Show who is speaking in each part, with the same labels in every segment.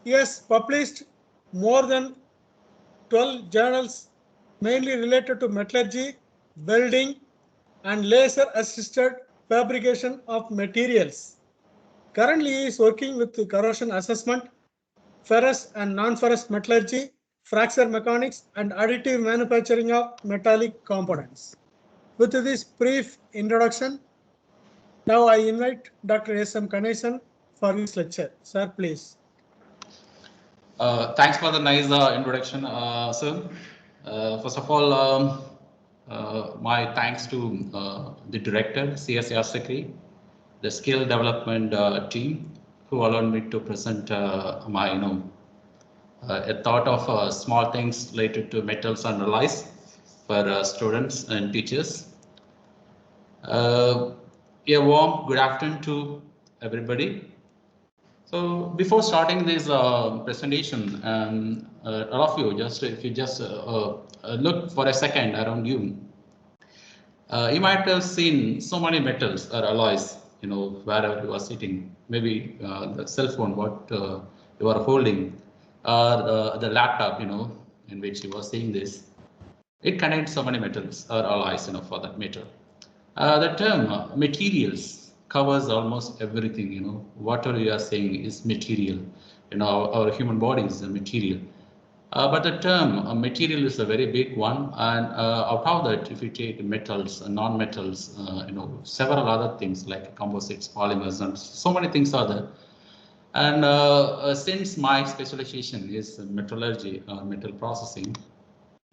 Speaker 1: He has published more than 12 journals, mainly related to metallurgy, welding, and laser assisted fabrication of materials. Currently, he is working with corrosion assessment, ferrous and non-ferrous metallurgy, fracture mechanics, and additive manufacturing of metallic components. With this brief introduction, now I invite Dr. S.M. Ganesan for his lecture. Sir, please.
Speaker 2: Thanks for the nice introduction, sir. First of all, my thanks to the director, CSIR CECRI, the skill development team, who allowed me to present my, a thought of small things related to metals and alloys for students and teachers. A warm good afternoon to everybody. So before starting this presentation, all of you, just if you just look for a second around you, you might have seen so many metals or alloys, wherever you are sitting. Maybe the cell phone, what you are holding, or the laptop, in which you are seeing this. It contains so many metals or alloys, for that matter. The term materials covers almost everything, whatever you are saying is material. Our human body is a material. But the term material is a very big one, and out of that, if you take metals, non-metals, several other things like composites, polymers, and so many things are there. And since my specialization is metallurgy or metal processing,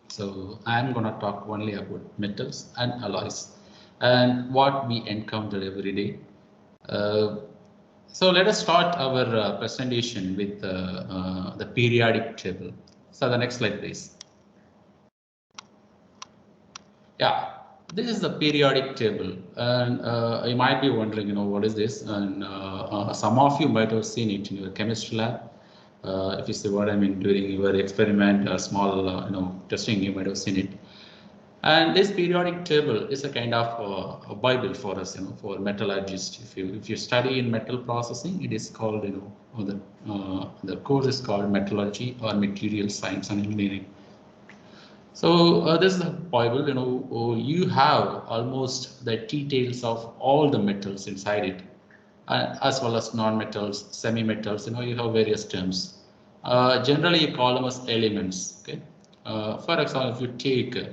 Speaker 2: so I'm going to talk only about metals and alloys and what we encounter every day. So let us start our presentation with the periodic table. So the next slide, please. Yeah, this is the periodic table, and you might be wondering, what is this? And some of you might have seen it in your chemistry lab. If you see what I mean, during your experiment or small, testing, you might have seen it. And this periodic table is a kind of a Bible for us, for metallurgists. If you study in metal processing, it is called, the course is called metallurgy or material science and engineering. So this is a Bible, you have almost the details of all the metals inside it, as well as non-metals, semi-metals, you have various terms. Generally, you call them as elements. Okay. For example, if you take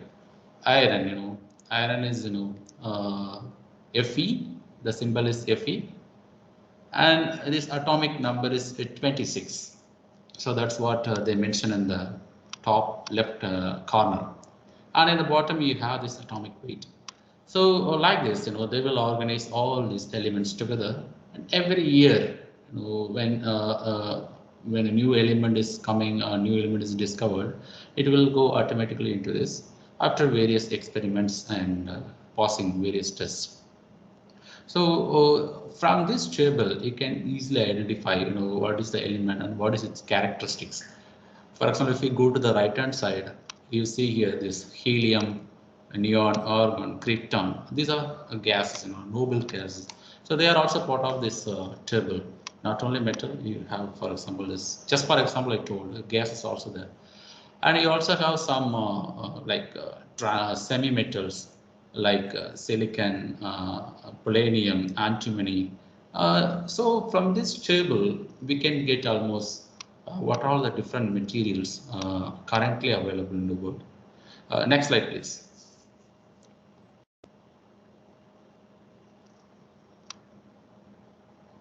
Speaker 2: iron, iron is, Fe, the symbol is Fe, and this atomic number is 26. So that's what they mention in the top left corner. And in the bottom, you have this atomic weight. So like this, they will organize all these elements together. And every year, when a new element is coming, a new element is discovered, it will go automatically into this after various experiments and passing various tests. So from this table, you can easily identify, what is the element and what is its characteristics. For example, if we go to the right-hand side, you see here this helium, neon, argon, krypton. These are gases, noble gases. So they are also part of this table. Not only metal, you have, for example, this. Just for example, I told gas is also there. And you also have some semi-metals like silicon, palladium, antimony. So from this table, we can get almost what are all the different materials currently available in the world. Next slide, please.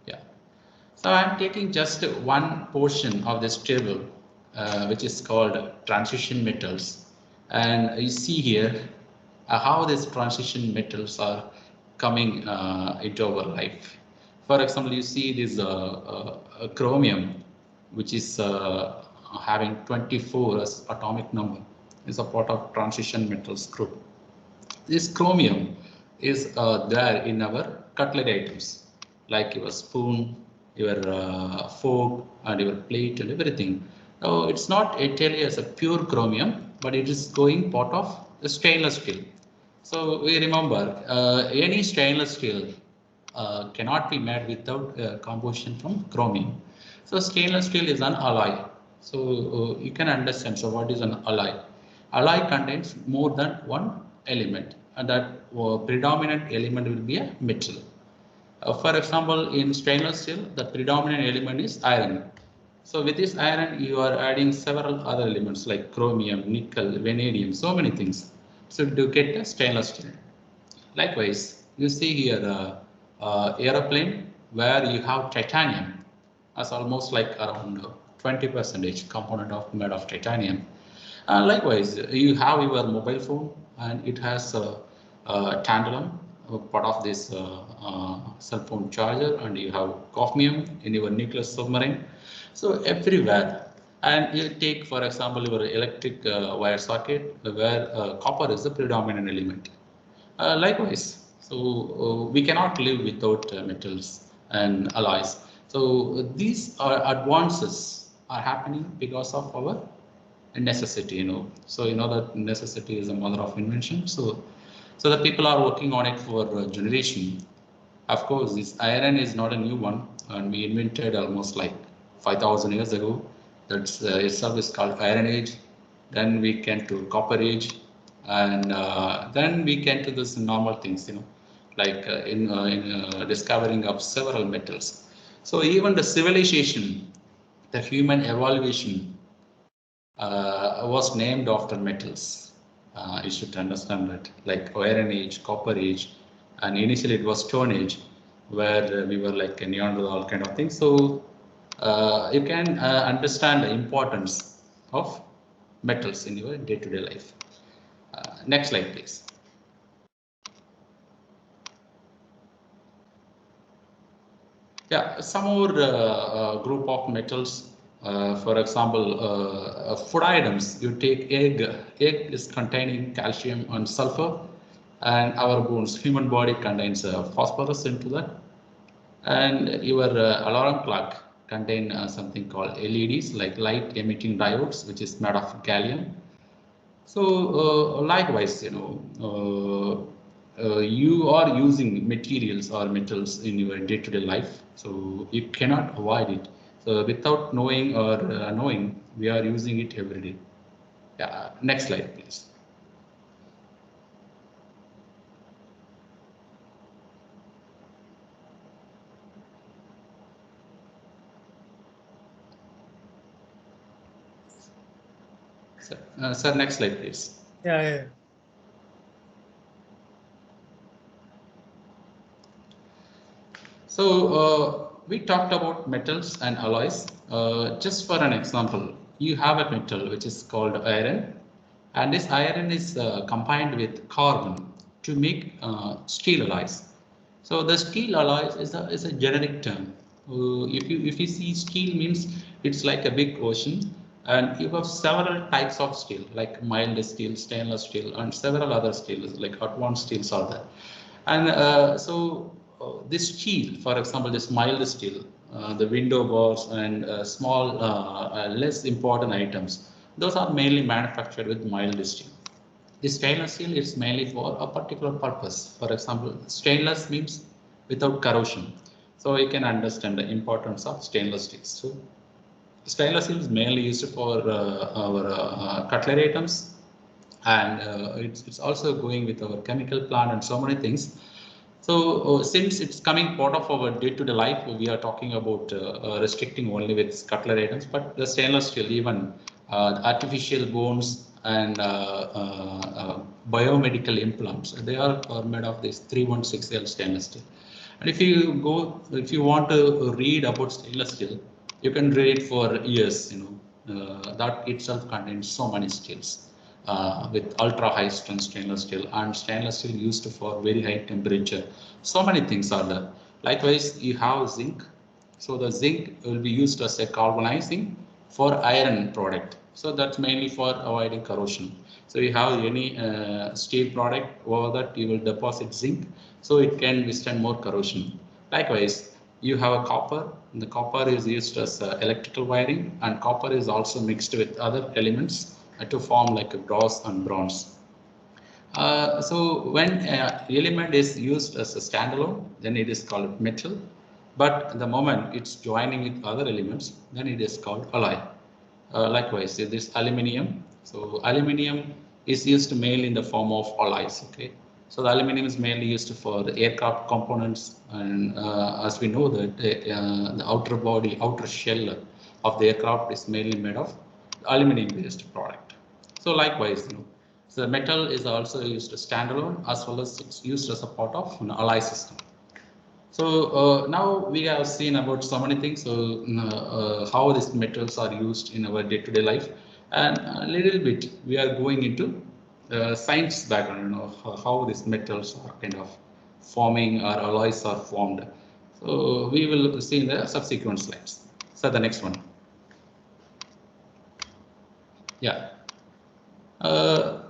Speaker 2: Yeah. So I'm taking just one portion of this table, which is called transition metals. And you see here how these transition metals are coming into our life. For example, you see this chromium, which is having 24 as atomic number, is a part of transition metals group. This chromium is there in our cutlery items, like your spoon, your fork, and your plate, and everything. Now, it's not entirely as a pure chromium, but it is going part of the stainless steel. So we remember any stainless steel cannot be made without composition from chromium. So stainless steel is an alloy. So you can understand. So what is an alloy? Alloy contains more than one element, and that predominant element will be a metal. For example, in stainless steel, the predominant element is iron. So with this iron, you are adding several other elements like chromium, nickel, vanadium, so many things. So to get a stainless steel. Likewise, you see here aeroplane where you have titanium as almost like around 20% component of made of titanium. Likewise, you have your mobile phone and it has tantalum, part of this cell phone charger, and you have cadmium in your nuclear submarine. So everywhere, and you take for example your electric wire socket where copper is the predominant element. Likewise, so we cannot live without metals and alloys. So these are advances are happening because of our necessity, So that necessity is the mother of invention. So the people are working on it for generation. Of course, this iron is not a new one, and we invented almost like 5,000 years ago. That's itself is called Iron Age. Then we came to Copper Age, and then we came to this normal things, like in discovering of several metals. So even the civilization, the human evolution was named after metals. You should understand that, like Iron Age, Copper Age, and initially it was Stone Age, where we were like a Neanderthal kind of thing. So you can understand the importance of metals in your day-to-day life. Next slide, please. Yeah, some more group of metals. For example, food items. You take egg. Egg is containing calcium and sulfur, and our bones, human body contains phosphorus into that. And your alarm clock contain something called LEDs, like light emitting diodes, which is made of gallium. So likewise, you are using materials or metals in your day-to-day life, so you cannot avoid it. So without knowing or knowing, we are using it every day. Yeah, next slide, please. Sir, next slide, please.
Speaker 1: Yeah.
Speaker 2: So we talked about metals and alloys. Just for an example, you have a metal which is called iron, and this iron is combined with carbon to make steel alloys. So the steel alloys is a generic term. If you see steel means it's like a big ocean, and you have several types of steel like mild steel, stainless steel, and several other steels like advanced steels are there. And this steel, for example, this mild steel, the window bars and small, less important items, those are mainly manufactured with mild steel. The stainless steel is mainly for a particular purpose. For example, stainless means without corrosion. So you can understand the importance of stainless steel. So stainless steel is mainly used for our cutlery items, and it's also going with our chemical plant and so many things. So since it's coming part of our day-to-day life, we are talking about restricting only with cutlery items, but the stainless steel, even artificial bones and biomedical implants, they are made of this 316L stainless steel. And if you want to read about stainless steel, you can read it for years. That itself contains so many steels with ultra high strength stainless steel, and stainless steel used for very high temperature. So many things are there. Likewise, you have zinc. So the zinc will be used as a galvanizing for iron product. So that's mainly for avoiding corrosion. So you have any steel product over that you will deposit zinc, so it can withstand more corrosion. Likewise, you have a copper. The copper is used as electrical wiring, and copper is also mixed with other elements to form like a brass and bronze. So when element is used as a standalone, then it is called metal. but the moment it's joining with other elements, then it is called alloy. Likewise, this aluminium. So aluminium is used mainly in the form of alloys. Okay, so the aluminium is mainly used for the aircraft components, and as we know that the outer body, outer shell of the aircraft is mainly made of aluminium-based product. So likewise, so the metal is also used standalone as well as it's used as a part of an alloy system. So now we have seen about so many things. So how these metals are used in our day-to-day life, and a little bit we are going into science background. How these metals are kind of forming or alloys are formed. So we will see in the subsequent slides. So the next one. Yeah.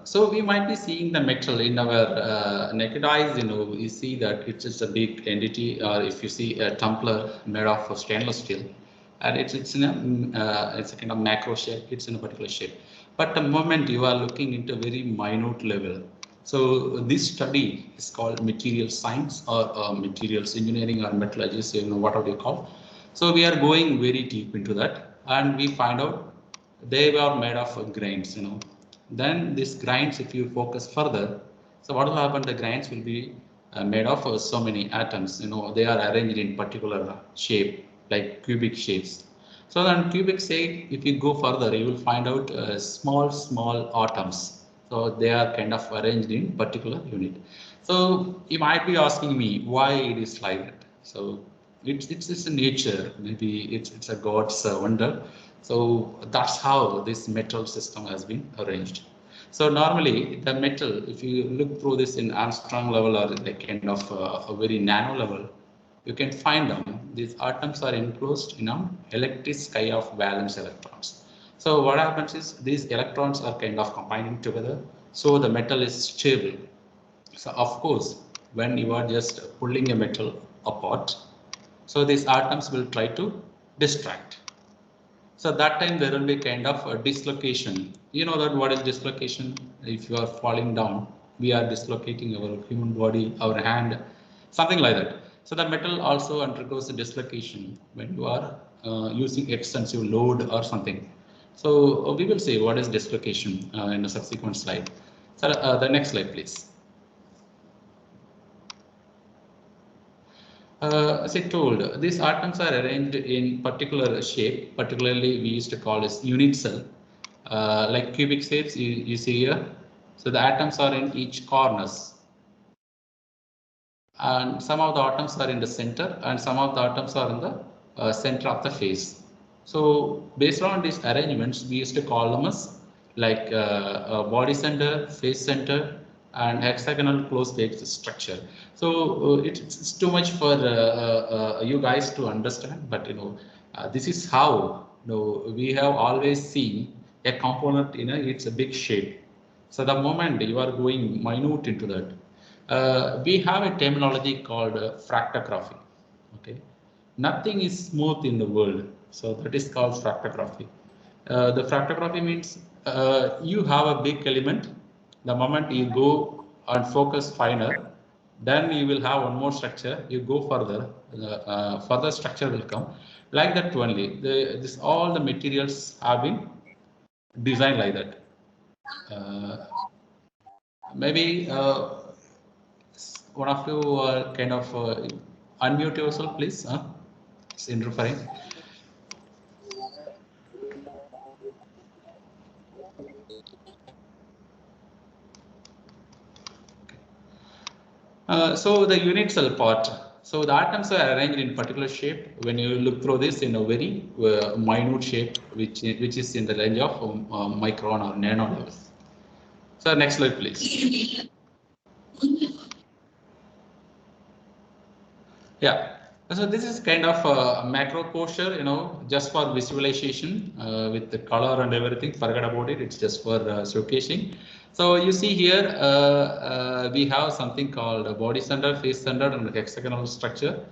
Speaker 2: So we might be seeing the metal in our naked eyes. We see that it's just a big entity, or if you see a tumbler made of stainless steel, and it's in it's a kind of macro shape. It's in a particular shape. But the moment you are looking into a very minute level, so this study is called material science or materials engineering or metallurgy. So whatever you call. So we are going very deep into that, and we find out they were made of grains. Then these grains, if you focus further, so what will happen? The grains will be made of so many atoms. They are arranged in particular shape, like cubic shapes. So then cubic shape, if you go further, you will find out small atoms. So they are kind of arranged in particular unit. So you might be asking me why it is like that. So it's a nature. Maybe it's a God's wonder. So that's how this metal system has been arranged. So normally the metal, if you look through this in Armstrong level or like kind of a very nano level, you can find them. These atoms are enclosed in an electric sky of valence electrons. So what happens is these electrons are kind of combining together. So the metal is stable. So of course, when you are just pulling a metal apart, so these atoms will try to distract. So that time there will be kind of a dislocation. You know that what is dislocation? If you are falling down, we are dislocating our human body, our hand, something like that. So the metal also undergoes a dislocation when you are using extensive load or something. So we will see what is dislocation in a subsequent slide. So the next slide, please. As I told, these atoms are arranged in particular shape, particularly we used to call as unit cell, like cubic shapes you see here. So the atoms are in each corners, and some of the atoms are in the center, and some of the atoms are in the center of the face. So based on these arrangements, we used to call them as like body center, face center, and hexagonal closed-based structure. So it's too much for you guys to understand, but this is how we have always seen a component in it's a big shape. So the moment you are going minute into that, we have a terminology called fractography. Okay, nothing is smooth in the world, so that is called fractography. The fractography means you have a big element. The moment you go and focus finer, then you will have one more structure. You go further, further structure will come. Like that only. This all the materials have been designed like that. Maybe one of you kind of unmute yourself, please. It's interfering. So the unit cell part. So the atoms are arranged in particular shape. When you look through this in a very minute shape, which is in the range of micron or nano levels. So next slide, please. Yeah. So this is kind of a macro posture, just for visualization with the color and everything. Forget about it. It's just for showcasing. So you see here, we have something called a body center, face center, and hexagonal structure.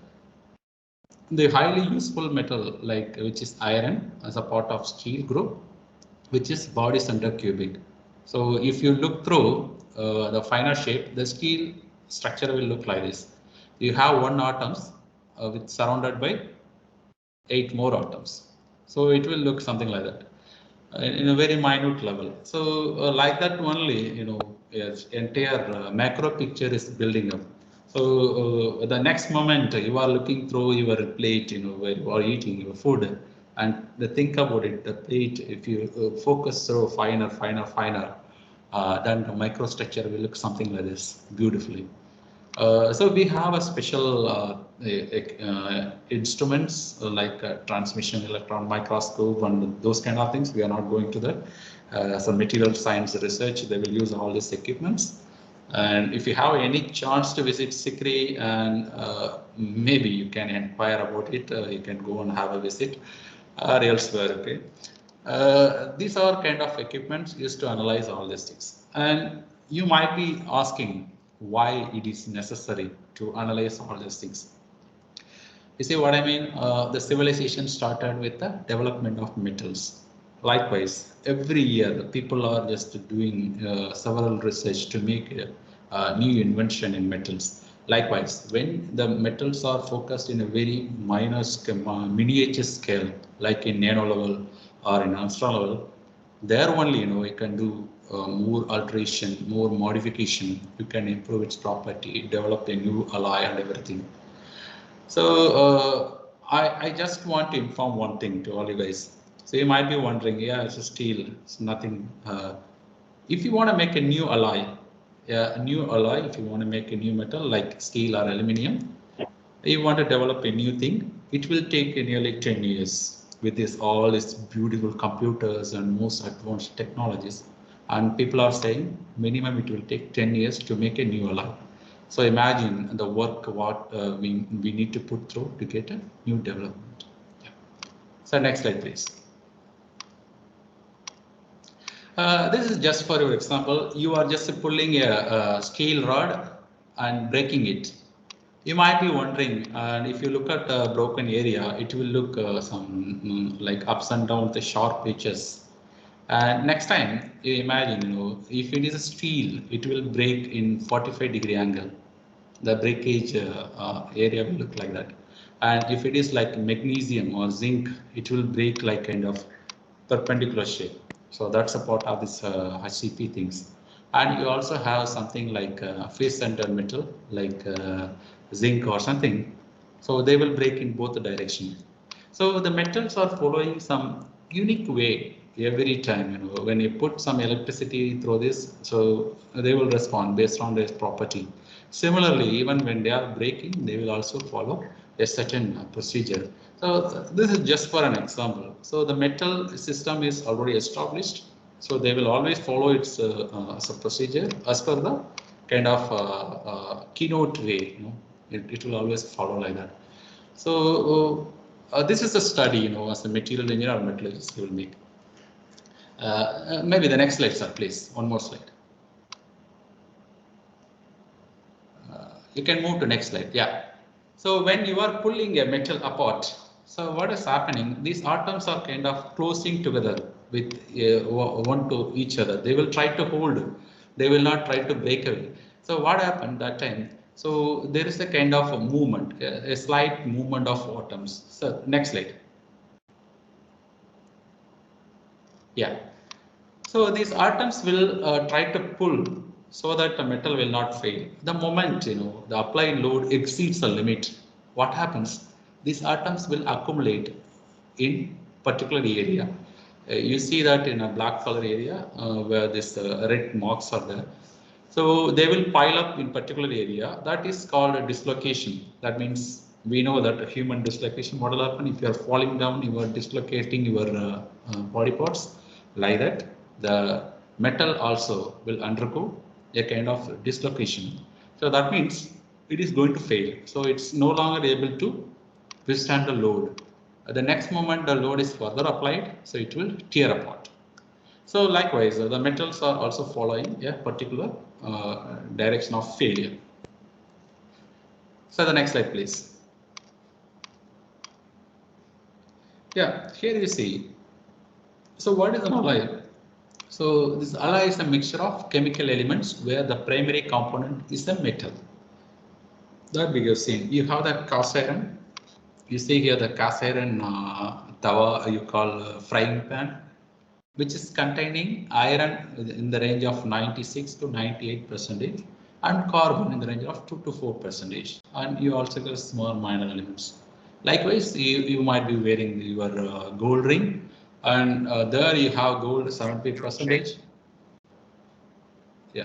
Speaker 2: The highly useful metal, like which is iron, as a part of steel group, which is body center cubic. So if you look through the finer shape, the steel structure will look like this. You have one atoms with surrounded by 8 more atoms. So it will look something like that in a very minute level. So like that only, yes, entire macro picture is building up. So the next moment you are looking through your plate, where you are eating your food, and think about it, the plate, if you focus through finer, then the microstructure will look something like this beautifully. So we have a special instruments like transmission electron microscope and those kind of things. We are not going to that. Some material science research, they will use all these equipments. And if you have any chance to visit CECRI, and maybe you can inquire about it, you can go and have a visit or elsewhere. Okay. These are kind of equipments used to analyze all these things. And you might be asking why it is necessary to analyze all these things. You see what I mean? The civilization started with the development of metals. Likewise, every year people are just doing several research to make a new invention in metals. Likewise, when the metals are focused in a very minor miniature scale, like in nano level or in angstrom level, there only you can do more alteration, more modification. You can improve its property, develop a new alloy and everything. So I just want to inform one thing to all you guys. So you might be wondering, yeah, it's a steel, it's nothing. If you want to make a new alloy, yeah, a new alloy, if you want to make a new metal like steel or aluminum, you want to develop a new thing, it will take nearly 10 years with all these beautiful computers and most advanced technologies. And people are saying minimum it will take 10 years to make a new alloy. So imagine the work what we need to put through to get a new development. Yeah. So next slide, please. This is just for your example. You are just pulling a steel rod and breaking it. You might be wondering, and if you look at the broken area, it will look like ups and downs, the sharp edges. And next time you imagine, if it is a steel, it will break in 45-degree angle. The breakage area will look like that. And if it is like magnesium or zinc, it will break like kind of perpendicular shape. So that's a part of this HCP things. And you also have something like face center metal, like zinc or something. So they will break in both the directions. So the metals are following some unique way every time, when you put some electricity through this, so they will respond based on their property. Similarly, even when they are breaking, they will also follow a certain procedure. So this is just for an example. So the metal system is already established. So they will always follow its procedure as per the kind of keynote way. It will always follow like that. So this is a study, as a material engineer or metallurgist, you will make. Maybe the next slide, sir, please. One more slide. You can move to next slide. Yeah. So when you are pulling a metal apart, so what is happening? These atoms are kind of closing together with one to each other. They will try to hold. They will not try to break away. So what happened that time? So there is a kind of a movement, a slight movement of atoms. So next slide. Yeah. So these atoms will try to pull so that the metal will not fail. The moment the applied load exceeds the limit, what happens? These atoms will accumulate in particular area. You see that in a black color area where this red marks are there. So they will pile up in particular area. That is called a dislocation. That means we know that a human dislocation what will happen if you are falling down, you are dislocating your body parts like that. The metal also will undergo a kind of dislocation. So that means it is going to fail. So it's no longer able to withstand the load. The next moment the load is further applied, so it will tear apart. So likewise, the metals are also following a particular direction of failure. So the next slide, please. Yeah, here you see. So what is an alloy? So this alloy is a mixture of chemical elements where the primary component is the metal. That we have seen. You have that cast iron, You see here the cast iron tawa you call frying pan, which is containing iron in the range of 96 to 98% and carbon in the range of 2 to 4%. And you also get small minor elements. Likewise, you might be wearing your gold ring, and there you have gold 70%. Yeah.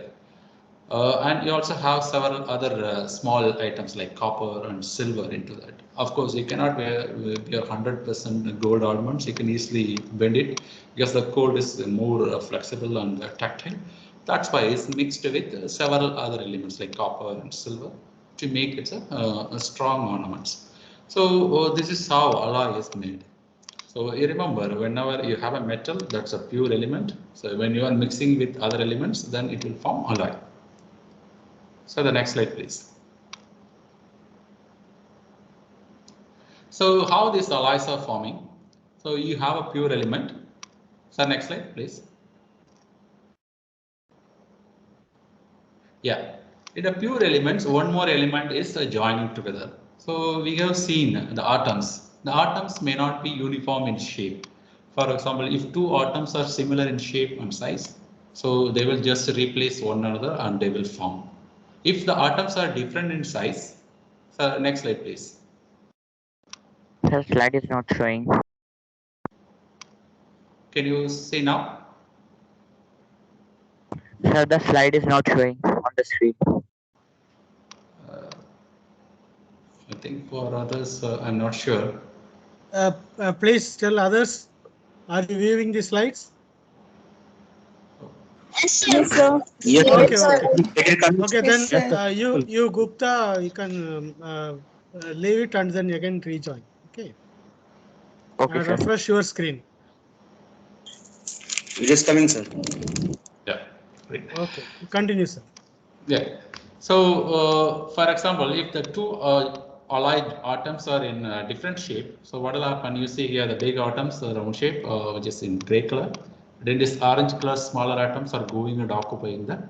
Speaker 2: And you also have several other small items like copper and silver into that. Of course, you cannot wear 100% gold ornaments. You can easily bend it because the gold is more flexible and tactile. That's why it's mixed with several other elements like copper and silver to make it a strong ornaments. So this is how alloy is made. So you remember, whenever you have a metal, that's a pure element. So when you are mixing with other elements, then it will form alloy. So the next slide, please. So how these alloys are forming? So you have a pure element. So next slide, please. Yeah, in the pure elements, one more element is joining together. So we have seen the atoms. The atoms may not be uniform in shape. For example, if two atoms are similar in shape and size, so they will just replace one another and they will form. If the atoms are different in size, so next slide, please.
Speaker 3: The slide is not showing.
Speaker 2: Can you see now?
Speaker 3: Sir, the slide is not showing on the screen.
Speaker 2: I think for others, I'm not sure.
Speaker 1: Please tell others, are you viewing the slides?
Speaker 4: Yes, sir.
Speaker 3: Yes,
Speaker 1: Okay,
Speaker 3: sir.
Speaker 1: okay. Okay, then
Speaker 4: Yes,
Speaker 1: you Gupta, you can leave it and then again rejoin. Okay.
Speaker 3: Okay, sir.
Speaker 1: Refresh your screen.
Speaker 5: Just coming, sir.
Speaker 2: Yeah, great.
Speaker 1: Okay, continue, sir.
Speaker 2: Yeah. So, for example, if the two allied atoms are in different shape, so what will happen? You see here the big atoms, the round shape, which is in gray color. Then this orange color smaller atoms are going and occupying the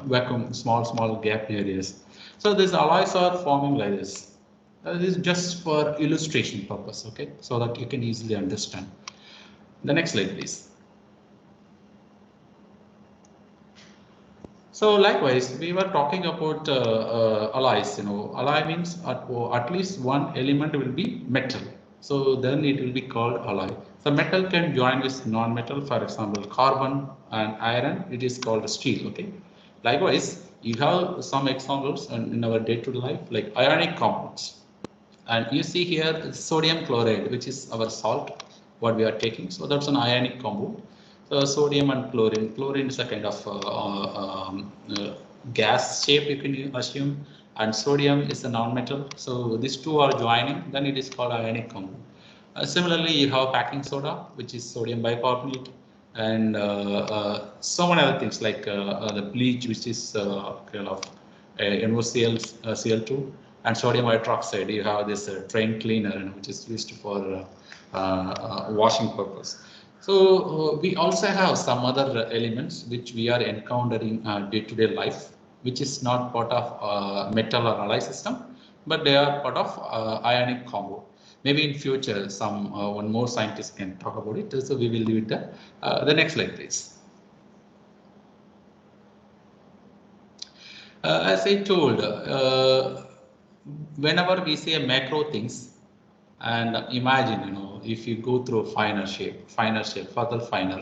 Speaker 2: vacuum, small gap areas. So these alloys are forming like this. This is just for illustration purpose, okay? So that you can easily understand. The next slide, please. So likewise, we were talking about alloys. Alloy means at least one element will be metal. So then it will be called alloy. So metal can join with non-metal, for example, carbon and iron. It is called steel. Okay. Likewise, you have some examples in our day-to-day life, like ionic compounds. And you see here sodium chloride, which is our salt, what we are taking. So that's an ionic compound. So sodium and chlorine. Chlorine is a kind of gas shape, you can assume, and sodium is a non-metal. So these two are joining, then it is called ionic compound. Similarly, you have packing soda, which is sodium bicarbonate, and so many other things like the bleach, which is kind of NOCl, Cl2, and sodium hydroxide. You have this train cleaner, which is used for washing purpose. So we also have some other elements which we are encountering day-to-day life, which is not part of metal or alloy system, but they are part of ionic combo. Maybe in future, one more scientist can talk about it. So we will leave it there. The next slide, please. As I told, whenever we say macro things, and imagine, if you go through finer shape, further finer,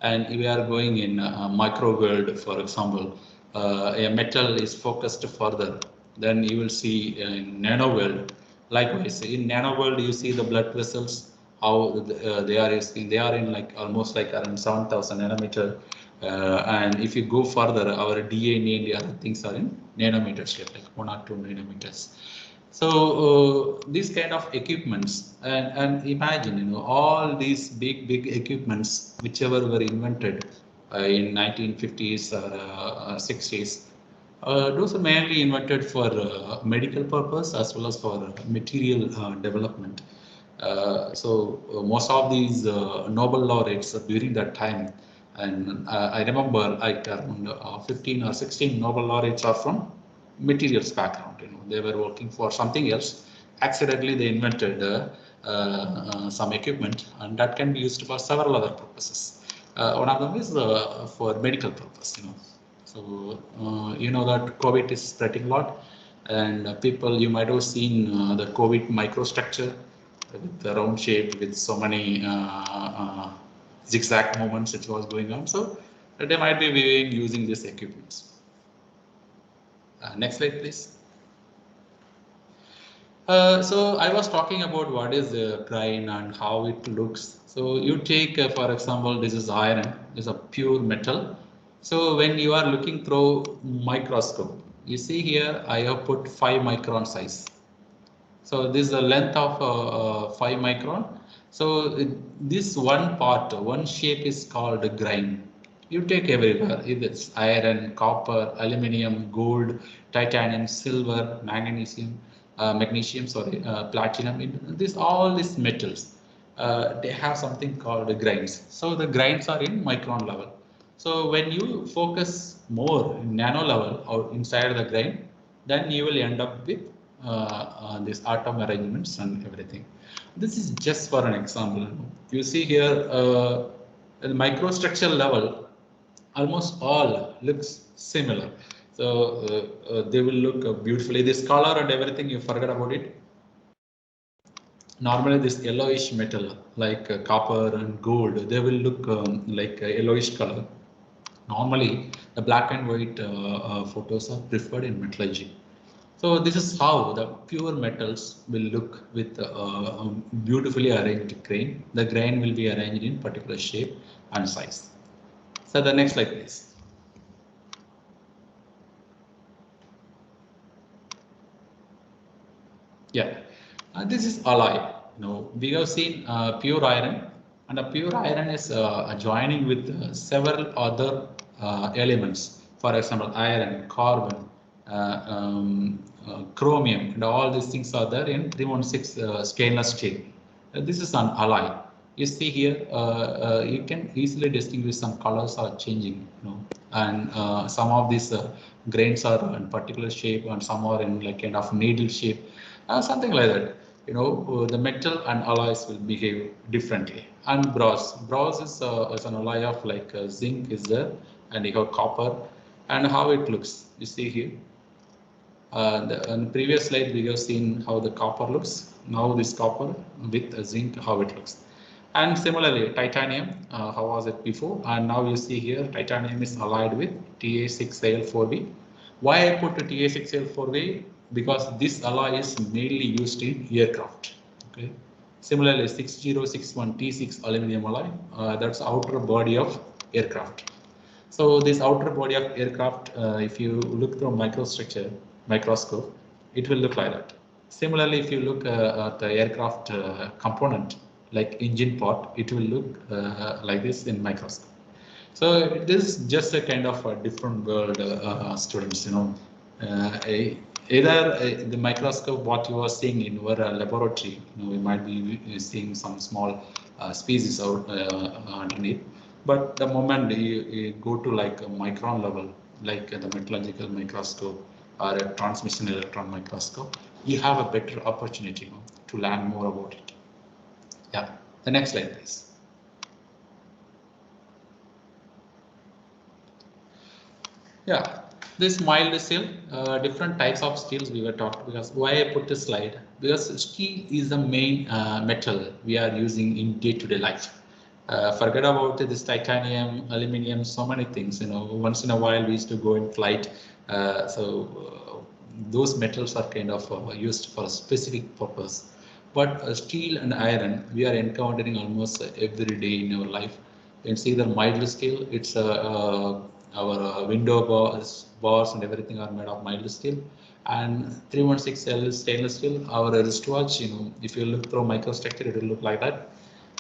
Speaker 2: and we are going in micro world, for example, a metal is focused further, then you will see in nano world. Likewise, in nano world, you see the blood vessels, how they are in like almost like around 7,000 nanometer. And if you go further, our DNA and the other things are in nanometer shape, like 1 or 2 nanometers. So these kind of equipments, and imagine, all these big equipments, whichever were invented in 1950s or 60s, those are mainly invented for medical purpose as well as for material development. So most of these Nobel laureates during that time, and I remember like around 15 or 16 Nobel laureates are from materials background. They were working for something else, accidentally they invented some equipment, and that can be used for several other purposes. One of them is for medical purpose, So that COVID is spreading a lot, and people, you might have seen the COVID microstructure with the round shape with so many zigzag movements which was going on. So they might be using this equipment. Next slide, please. So I was talking about what is the grain and how it looks. So you take, for example, this is iron, this is a pure metal. So when you are looking through microscope, you see here I have put 5 micron size. So this is the length of 5 micron. So this one part, one shape is called grain. You take everywhere, it's iron, copper, aluminium, gold, titanium, silver, magnesium, platinum. All these metals, they have something called grains. So the grains are in micron level. So when you focus more in nano level or inside the grain, then you will end up with these atom arrangements and everything. This is just for an example. You see here at the microstructure level, almost all looks similar. So they will look beautifully. This color and everything, you forget about it. Normally this yellowish metal like copper and gold, they will look like a yellowish color. Normally the black and white photos are preferred in metallurgy. So this is how the pure metals will look with beautifully arranged grain. The grain will be arranged in particular shape and size. So the next slide, please. Yeah, this is alloy. We have seen pure iron, and a pure iron is joining with several other elements. For example, iron, carbon, chromium, and all these things are there in 316 stainless steel. This is an alloy. You see here, you can easily distinguish some colors are changing, and some of these grains are in particular shape, and some are in like kind of needle shape. Something like that. The metal and alloys will behave differently. And brass is an alloy of like zinc is there, and you have copper, and how it looks. You see here. On the previous slide, we have seen how the copper looks. Now this copper with zinc, how it looks. And similarly, titanium, how was it before? And now you see here, titanium is allied with Ta6Al4b. Why I put Ta6Al4b? Because this alloy is mainly used in aircraft. Okay. Similarly, 6061 T6 aluminum alloy, that's outer body of aircraft. So this outer body of aircraft, if you look through microscope, it will look like that. Similarly, if you look at the aircraft component, like engine part, it will look like this in microscope. So this is just a kind of a different world, students. Either the microscope, what you are seeing in your laboratory, we might be seeing some small species out underneath. But the moment you go to like a micron level, like the metallurgical microscope or a transmission electron microscope, you have a better opportunity to learn more about it. Yeah, the next slide, please. Yeah, this mild steel, different types of steels we were talking, because why I put this slide, because steel is the main metal we are using in day-to-day life. Forget about this titanium, aluminium, so many things. Once in a while we used to go in flight, those metals are kind of used for a specific purpose. But steel and iron we are encountering almost every day in our life. It's either mild steel, it's our window bars and everything are made of mild steel, and 316L is stainless steel. Our wristwatch, if you look through microstructure, it will look like that.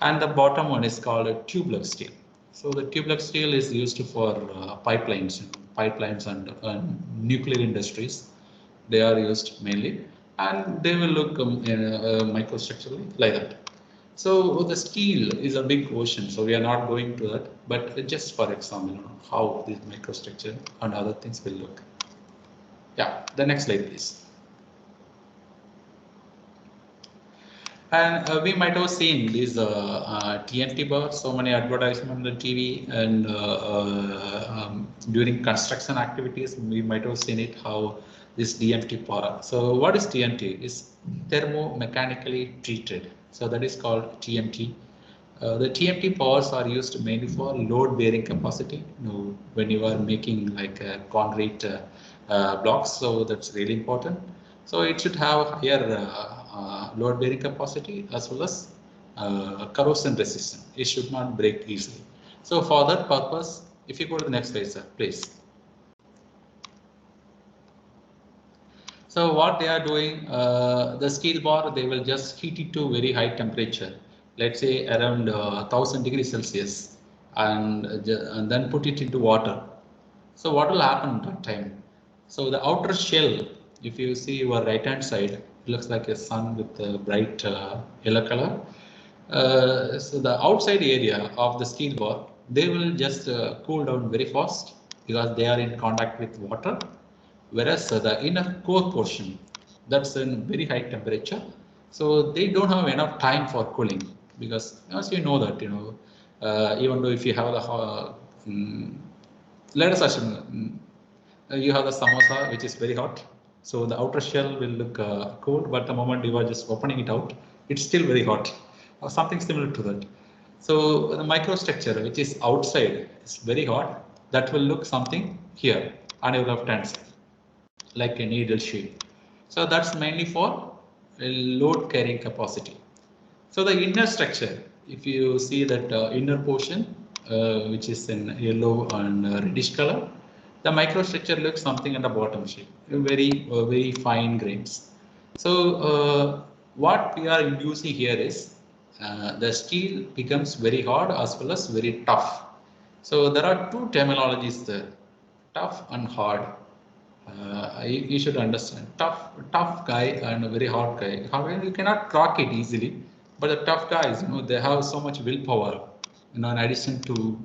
Speaker 2: And the bottom one is called a tubular steel. So the tubular steel is used for pipelines and nuclear industries. They are used mainly, and they will look microstructurally like that. So the steel is a big ocean, so we are not going to that, but just for example, how this microstructure and other things will look. Yeah, the next slide, please. And we might have seen these TNT bars, so many advertisements on the TV, and during construction activities, we might have seen it how this DMT bar. So what is TNT? It's thermomechanically treated. So that is called TMT. The TMT powers are used mainly for load bearing capacity. When you are making like concrete blocks, so that's really important. So it should have higher load bearing capacity as well as corrosion resistance. It should not break easily. So for that purpose, if you go to the next slide, sir, please. So what they are doing, the steel bar, they will just heat it to very high temperature, let's say around 1000 degrees Celsius, and then put it into water. So what will happen at that time? So the outer shell, if you see your right hand side, it looks like a sun with a bright yellow color. So the outside area of the steel bar, they will just cool down very fast because they are in contact with water. Whereas the inner core portion, that's in very high temperature, so they don't have enough time for cooling, because as you know that even though if you have the let us assume you have the samosa which is very hot, so the outer shell will look cold, but the moment you are just opening it out, it's still very hot, or something similar to that. So the microstructure which is outside is very hot, that will look something here on your left hand side like a needle shape. So that's mainly for load carrying capacity. So the inner structure, if you see that inner portion, which is in yellow and reddish color, the microstructure looks something at the bottom shape, very fine grains. So what we are inducing here is the steel becomes very hard as well as very tough. So there are two terminologies there, tough and hard. You should understand, tough guy and a very hard guy. However, you cannot crack it easily, but the tough guys, they have so much willpower. In addition to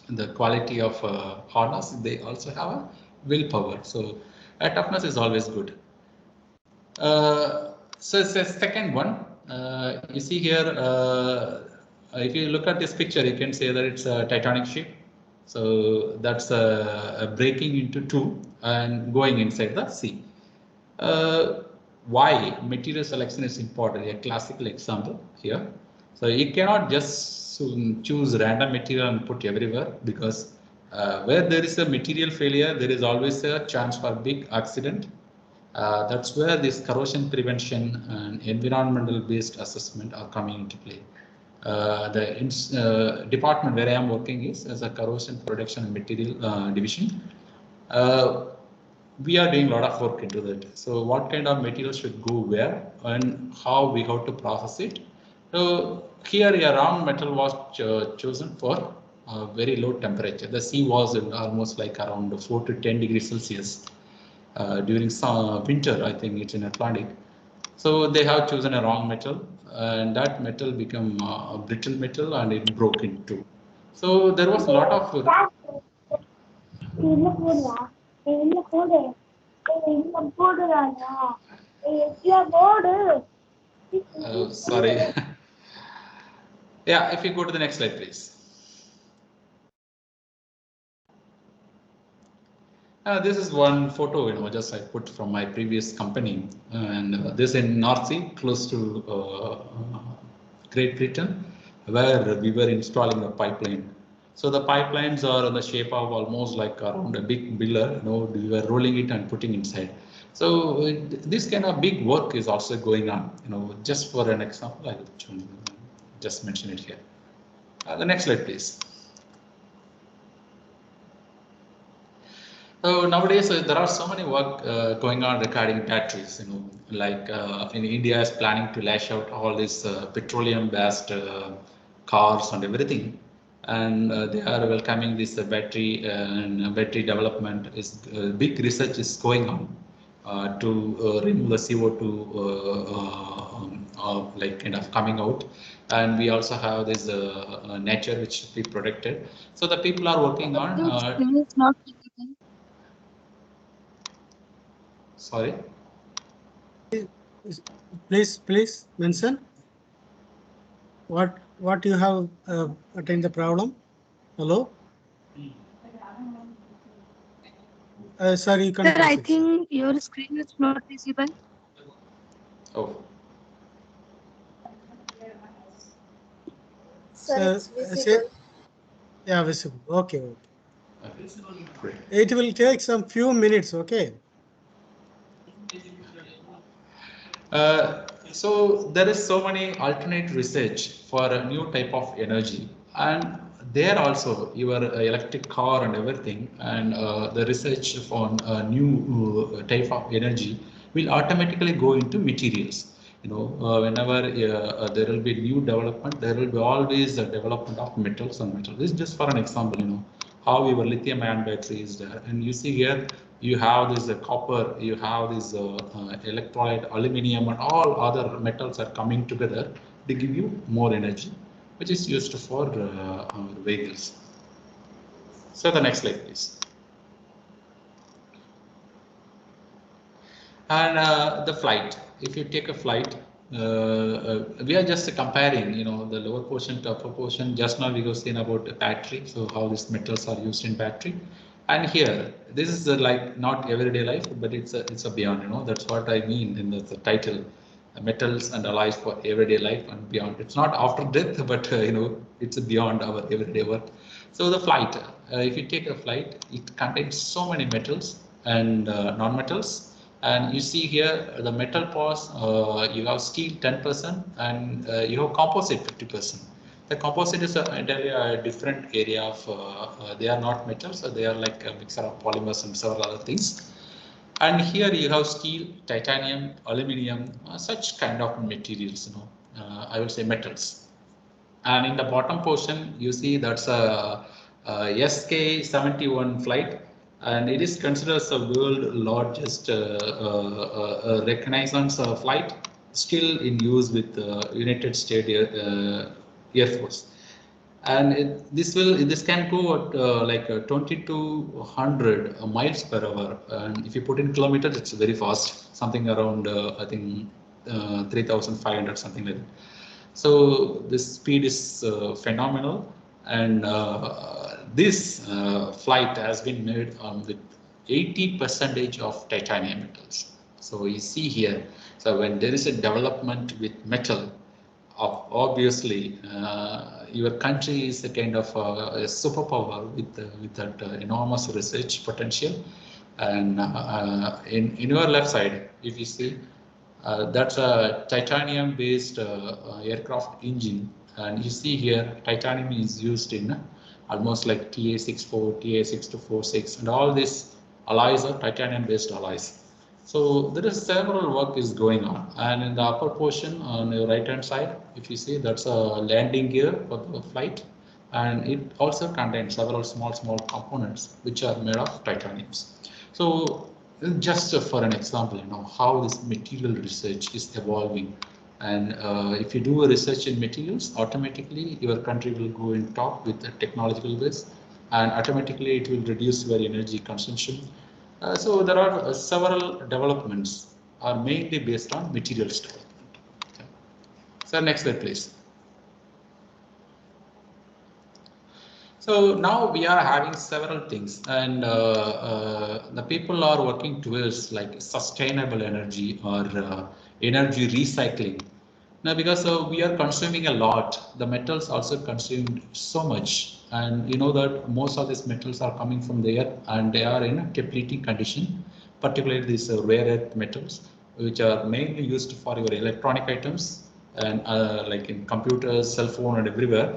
Speaker 2: the quality of hardness, they also have a willpower. So toughness is always good. So it's a second one. You see here, if you look at this picture, you can say that it's a Titanic ship. So that's a breaking into two and going inside the sea. Why material selection is important? A classical example here. So you cannot just choose random material and put everywhere, because where there is a material failure, there is always a chance for big accident. That's where this corrosion prevention and environmental based assessment are coming into play. The department where I am working is as a corrosion protection and material division. We are doing a lot of work into that. So what kind of material should go where and how we have to process it. So here a round metal was chosen for very low temperature. The sea was almost like around 4 to 10 degrees Celsius. During winter, I think it's in Atlantic. So they have chosen a wrong metal, and that metal become a brittle metal, and it broke in two. So there was a lot of sorry. Yeah, if you go to the next slide, please. This is one photo, just I put from my previous company, and this in North Sea, close to Great Britain, where we were installing a pipeline. So the pipelines are in the shape of almost like around a big pillar. We were rolling it and putting inside. So this kind of big work is also going on. Just for an example, I will just mention it here. The next slide, please. So nowadays there are so many work going on regarding batteries. Like in India is planning to lash out all these petroleum-based cars and everything, and they are welcoming this battery and battery development. Is big research is going on to remove the CO2 like kind of coming out, and we also have this nature which should be protected. So the people are working on. Sorry.
Speaker 1: Please mention. what you have attained the problem? Hello? Sorry, you can
Speaker 4: Sir, I
Speaker 1: proceed, sir.
Speaker 4: think your screen is not visible.
Speaker 2: Oh,
Speaker 1: Sir,
Speaker 5: It's visible.
Speaker 1: yeah, visible. Okay, okay.
Speaker 2: okay, great.
Speaker 1: It will take some few minutes. Okay.
Speaker 2: So there is so many alternate research for a new type of energy, and there also your electric car and everything, and the research on a new type of energy will automatically go into materials. Whenever there will be new development, there will be always a development of metals and metals. This is just for an example. How your lithium-ion battery is there, and you see here you have this copper, you have this electrolyte, aluminum, and all other metals are coming together to give you more energy, which is used for our vehicles. So the next slide, please. And the flight, if you take a flight, we are just comparing, the lower portion to upper portion. Just now we were saying about the battery, so how these metals are used in battery. And here, this is like not everyday life, but it's a beyond. That's what I mean in the title, metals and alloys for everyday life and beyond. It's not after death, but it's beyond our everyday work. So the flight, if you take a flight, it contains so many metals and non-metals. And you see here the metal parts, you have steel 10% and you have composite 50%. The composite is entirely a different area of, they are not metals, so they are like a mixture of polymers and several other things. And here you have steel, titanium, aluminum, such kind of materials, I will say metals. And in the bottom portion, you see that's a SK-71 flight, and it is considered as the world largest reconnaissance flight, still in use with the United States Air Force. And this can go at like 2200 miles per hour, and if you put in kilometers, it's very fast, something around I think 3500, something like that. So this speed is phenomenal, and this flight has been made with 80% of titanium metals. So you see here, so when there is a development with metal, obviously your country is a kind of a superpower with that enormous research potential. And in your left side, if you see, that's a titanium based aircraft engine, and you see here titanium is used in almost like TA64, TA6246, and all these alloys are titanium based alloys. So there is several work is going on, and in the upper portion on your right hand side, if you see, that's a landing gear for the flight, and it also contains several small components which are made of titaniums. So just for an example, how this material research is evolving, and if you do a research in materials, automatically your country will go in top with the technological base, and automatically it will reduce your energy consumption. So there are several developments are mainly based on materials development. Okay. So next slide, please. So now we are having several things, and the people are working towards like sustainable energy or energy recycling. Now, because we are consuming a lot, the metals also consumed so much, and you know that most of these metals are coming from the earth and they are in a depleting condition, particularly these rare earth metals, which are mainly used for your electronic items and like in computers, cell phone, and everywhere.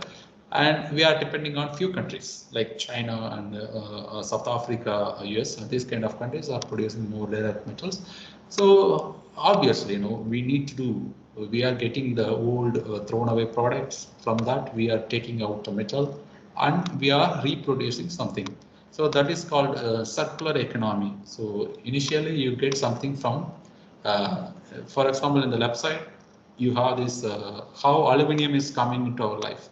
Speaker 2: And we are depending on few countries like China and South Africa, US. These kind of countries are producing more rare earth metals. So obviously, we need to do. We are getting the old thrown away products. From that, we are taking out the metal, and we are reproducing something. So that is called circular economy. So initially, you get something from, for example, in the left side, you have this how aluminium is coming into our life.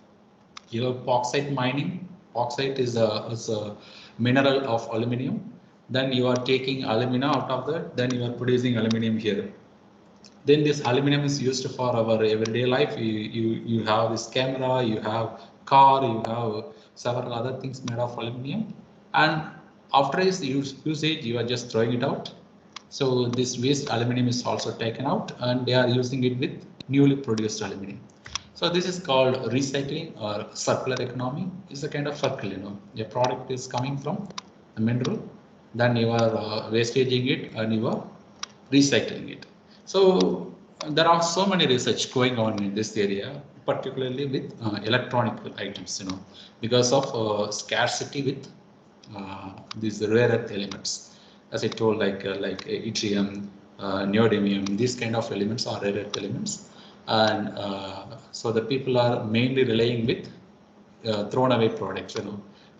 Speaker 2: You have bauxite mining. Bauxite is a mineral of aluminium. Then you are taking alumina out of that. Then you are producing aluminium here. Then this aluminum is used for our everyday life. You have this camera, you have car, you have several other things made of aluminum, and after its usage, you are just throwing it out. So this waste aluminum is also taken out, and they are using it with newly produced aluminum. So this is called recycling or circular economy. It's a kind of circle, your product is coming from a mineral, then you are wastaging it and you are recycling it. So there are so many research going on in this area, particularly with electronic items, because of scarcity with these rare earth elements. As I told, like yttrium, neodymium, these kind of elements are rare earth elements, and so the people are mainly relying with thrown away products.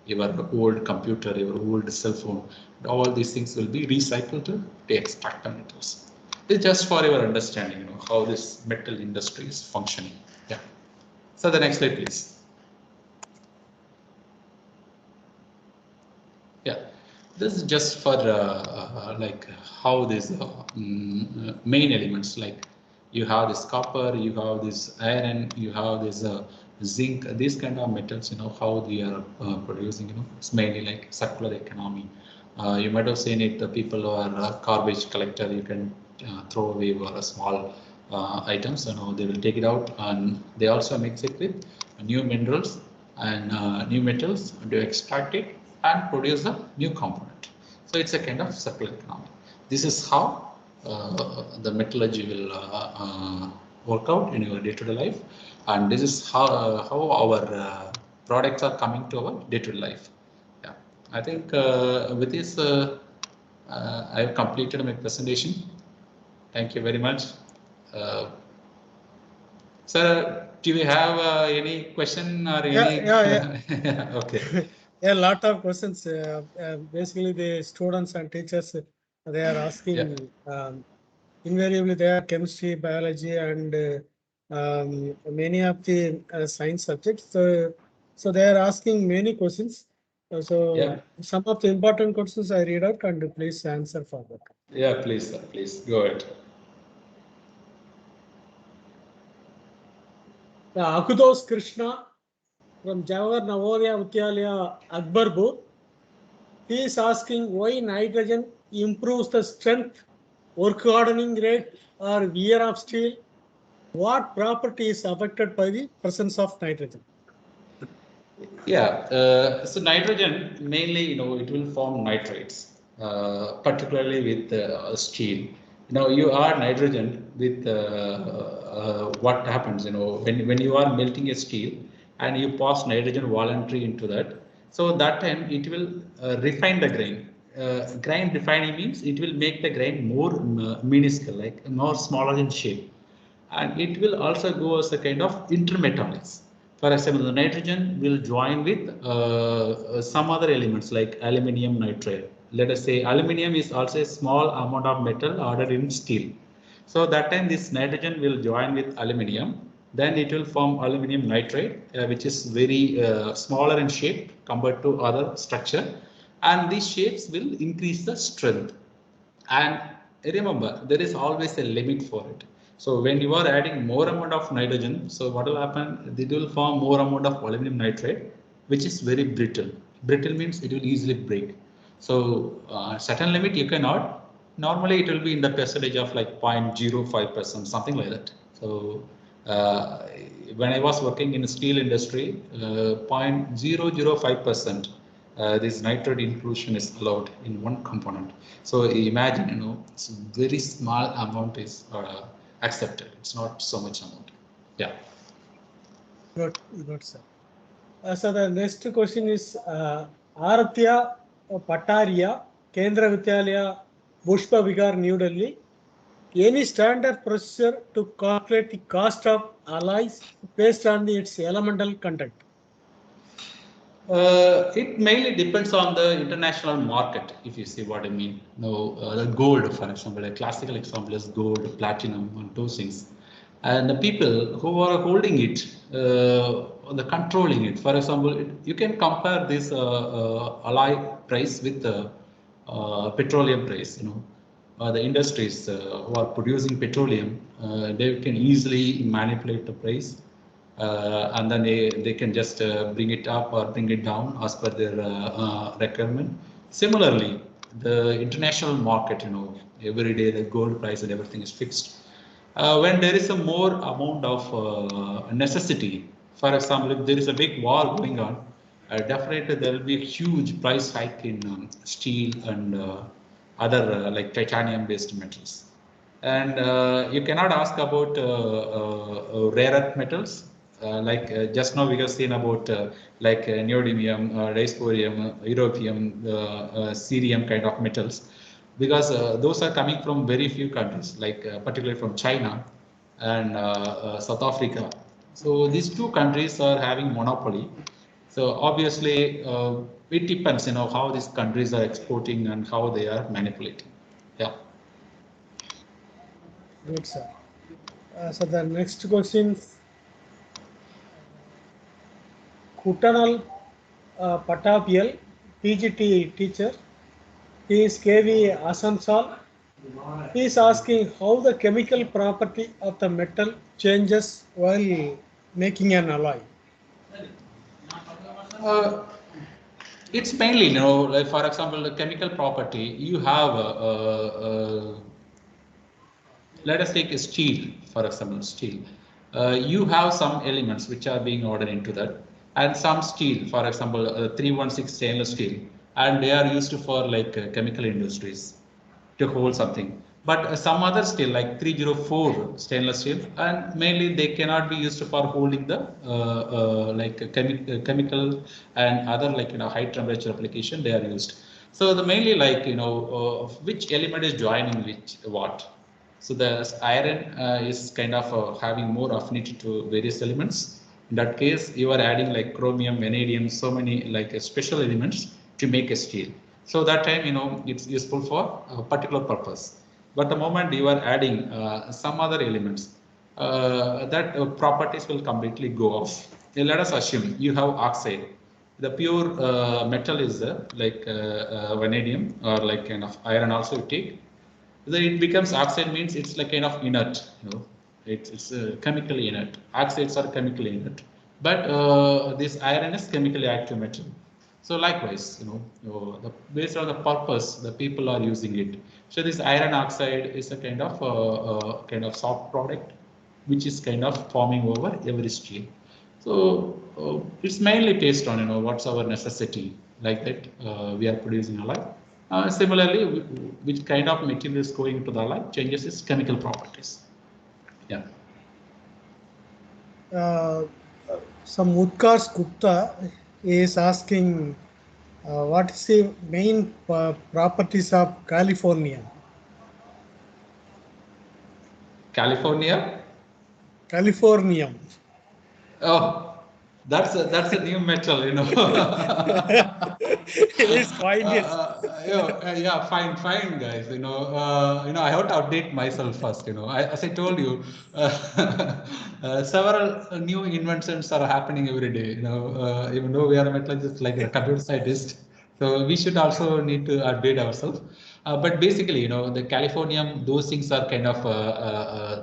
Speaker 2: Your old computer, your old cell phone, all these things will be recycled to extract the metals. It's just for your understanding, how this metal industry is functioning. Yeah. So the next slide, please. Yeah, this is just for like how these main elements, like you have this copper, you have this iron, you have this zinc, these kind of metals, how they are producing, it's mainly like circular economy. You might have seen it, the people who are garbage collector, you can throw away a small items, they will take it out, and they also mix it with new minerals and new metals to extract it and produce a new component. So it's a kind of circular economy. This is how the metallurgy will work out in your day-to-day life, and this is how our products are coming to our day-to-day life. Yeah, I think with this I have completed my presentation. Thank you very much. Sir, do we have any question or any?
Speaker 1: Yeah.
Speaker 2: Okay.
Speaker 1: A lot of questions. Basically, the students and teachers, they are asking. Invariably, they are chemistry, biology, and many of the science subjects. So they are asking many questions. So some of the important questions I read out, and please answer for that.
Speaker 2: Yeah, please, sir. Please go ahead.
Speaker 1: Akudos Krishna from Jawahar Navodaya Vidyalaya, Akbarpur. He is asking why nitrogen improves the strength, work hardening rate, or wear of steel. What property is affected by the presence of nitrogen?
Speaker 2: Yeah, so nitrogen mainly, it will form nitrates, particularly with steel. You add nitrogen with what happens, when you are melting a steel and you pass nitrogen voluntary into that. So that time it will refine the grain. Grain refining means it will make the grain more minuscule, like more smaller in shape, and it will also go as a kind of intermetallics. For example, the nitrogen will join with some other elements like aluminium nitride. Let us say aluminium is also a small amount of metal ordered in steel. So that time this nitrogen will join with aluminium. Then it will form aluminium nitride, which is very smaller in shape compared to other structure. And these shapes will increase the strength. And remember, there is always a limit for it. So when you are adding more amount of nitrogen, so what will happen? It will form more amount of aluminum nitride, which is very brittle. Brittle means it will easily break. So certain limit you cannot. Normally it will be in the percentage of like 0.05%, something like that. So when I was working in the steel industry, 0.005%. This nitrate inclusion is allowed in one component. So imagine, it's very small amount is accepted. It's not so much amount. Yeah.
Speaker 1: Good, sir. So the next question is Aratya Pataria, Kendra Vidyalaya, Pushpa Vigar, New Delhi. Any standard procedure to calculate the cost of alloys based on its elemental content?
Speaker 2: It mainly depends on the international market, if you see what I mean. The gold, for example, a classical example is gold, platinum, and those things. And the people who are holding it, the controlling it, for example, you can compare this alloy price with the petroleum price. the industries who are producing petroleum, they can easily manipulate the price, and then they can just bring it up or bring it down as per their requirement. Similarly, the international market, every day the gold price and everything is fixed. When there is a more amount of necessity, for example, if there is a big war going on, definitely there will be a huge price hike in steel and other like titanium based metals. And you cannot ask about rare earth metals. Just now we have seen about neodymium, dysprosium, europium, cerium kind of metals, because those are coming from very few countries, particularly from China and South Africa. So these two countries are having monopoly. So obviously, it depends, how these countries are exporting and how they are manipulating. Yeah.
Speaker 1: Good, sir. So the next question, Kutanal Patapial, PGT teacher, he is KV Asansol. He is asking how the chemical property of the metal changes while making an alloy.
Speaker 2: It's mainly, like for example, the chemical property, you have let us take a steel, for example, steel. You have some elements which are being ordered into that, and some steel, for example, 316 stainless steel, and they are used for chemical industries to hold something. But some other steel, like 304 stainless steel, and mainly they cannot be used for holding the chemical and other high temperature application they are used. So the mainly which element is joining which what. So the iron is kind of having more affinity to various elements. In that case, you are adding like chromium, vanadium, so many special elements to make a steel. So that time, it's useful for a particular purpose. But the moment you are adding some other elements, that properties will completely go off. Let us assume you have oxide. The pure metal is vanadium or kind of iron also you take. Then it becomes oxide, means it's kind of inert, it's chemically inert. Oxides are chemically inert, but this iron is chemically active metal. So likewise, based on the purpose the people are using it. So this iron oxide is a kind of soft product which is kind of forming over every steel. So it's mainly based on what's our necessity, like that we are producing a light. Similarly, which kind of material is going to the light changes its chemical properties. Yeah.
Speaker 1: Some Utkarsh Gupta is asking what is the main properties of California?
Speaker 2: California.
Speaker 1: Californium.
Speaker 2: Oh, that's a new metal,
Speaker 1: It's quite
Speaker 2: yeah, fine, guys. I have to update myself first. As I told you, several new inventions are happening every day. Even though we are metallurgists, like a computer scientist, so we should also need to update ourselves. But basically, the californium, those things are kind of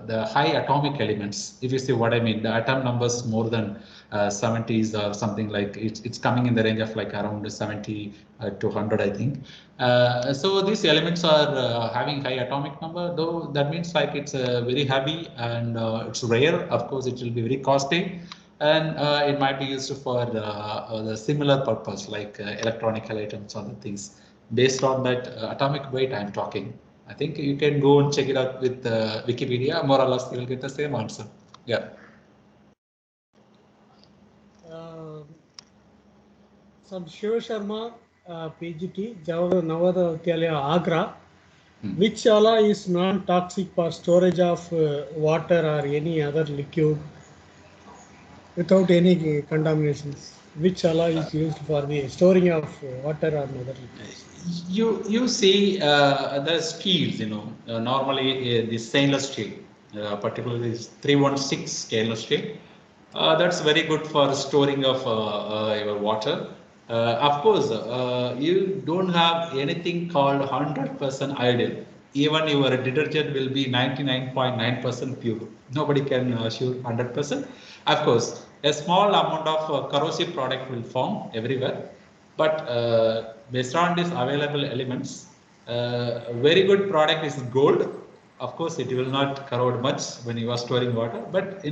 Speaker 2: the high atomic elements. If you see what I mean, the atom numbers more than 70s or something, like it's coming in the range of like around 70 to 100, I think. So these elements are having high atomic number, though that means like it's very heavy and it's rare. Of course, it will be very costly. And it might be used for the similar purpose, like electronic items, other things. Based on that atomic weight I'm talking, I think you can go and check it out with Wikipedia. More or less, you will get the same answer. Yeah.
Speaker 1: Some Shiva Sharma, PGT, Navada Vidyalaya, Agra. Which alloy is non-toxic for storage of water or any other liquid without any contaminations? Which alloy is used for the storing of water or other liquids?
Speaker 2: You see the steels, normally the stainless steel, particularly this 316 stainless steel. That's very good for storing of your water. Of course, you don't have anything called 100% ideal. even your detergent will be 99.9% pure. Nobody can assure 100%. Of course, a small amount of corrosive product will form everywhere, but based on these available elements, a very good product is gold. Of course, it will not corrode much when you are storing water, but